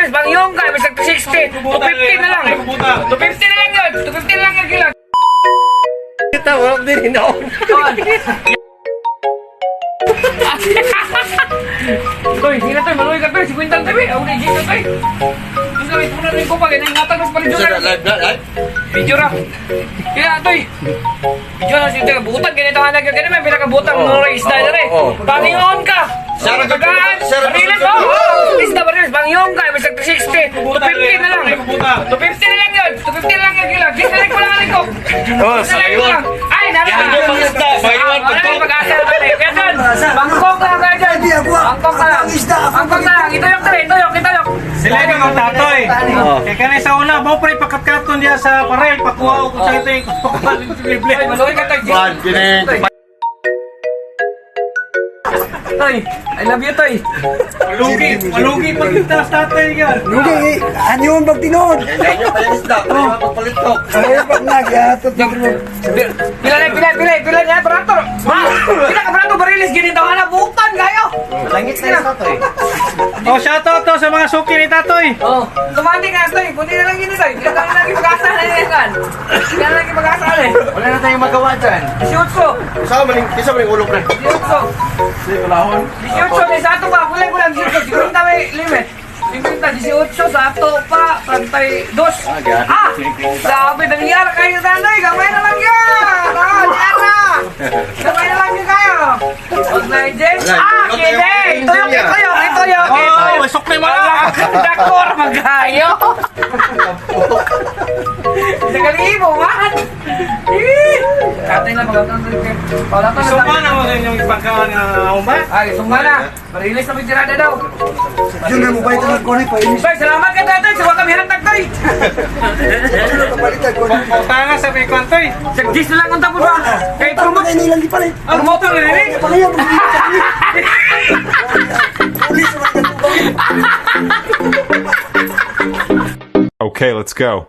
Barils, Bang Yongga, Mr. 260. 250 na lang. 250 na lang yun. 250 na lang yung kilo. Kita, wala din hinaon. Toy, hindi na toy, maluwi ka toy. 50 tabi. Ako na dito toy. Yung gawin mo na rin ko pag inaingatan mas pa rin Sir, dyan. live. Video ra. Kaya toy. Video na siya. Butan, ganito nga nagkagano. May pinakabutang mga isda na rin. Bangingon ka. Sir, Pagkaan. sir, Barils mo. Isda Barils. Bangingon ka. Mr. 360. 250 na lang. 250 na lang yun. 250 na lang yung kilo. Ginalik ko lang ang liko. Oh, sayon. Ay, nalang. Sayon. Pag-asa naman eh. Kaya dyan. Bangkok ka lang kaya dyan. Bangkok ka lang. Bangkok na lang. Ito yung tayo. Ito yung. Sila yung mga tatoy. Kaya kanina sa una, mo pre pagkatkaton diya sa parel, pakuha ko sa ito yung pagkakalin sa Biblia. Ay, maluwi ka tayo. Juan, kinig. Toy, I love you, Toy. Malugi pag kita sa tatoy ka. Hindi, ano yung magtinood? Ganyan pa yung isda. Pagpalit ko. Ay, pag nagyatot. Pila niya, Barato. Pila ka, Barato, Barilis, ganito ka na, butan, kayo. Langit na yung Toy. Oh, shoutout to sa mga suki ni tatoy. Oh, tumati nga, Toy. Kunti na lang yun, Toy. Hindi na lang ipag-asa na yan, kan. Hindi na lang ipag-asa na. Wala na tayong magawa dyan. 18. Kisa maling ulog na. 18. 18 na sa ato pa, kulay ko lang 18. Siguro na may limit. 18 sa ato pa, pantay 2. Sabi, nangyara kayo nanay, gamay na lang yan! Nangyara! Gamay na lang yun kayo! Huwag na Jen. Kidding! Ito yung! Oh, masok na mga. Dakor, magayo! Nagalibo, man! Katay na, pagkatang na So pa na mo yung ipagkawan na umba? Ay, sumba na! Marilis na may tirada daw! Yun na mo ba ito ko rin? Painis. Toy, salamat ka tatay! Suwa kami hatag, Toy! Ano na kapalitan ko? Tanga sa may kwantoy. Sagdis na lang ang tapos ba? Kay promote! Ay, nilang di pa rin. Promote na rin! Pakayaw. Pulis naman ka. Okay, let's go.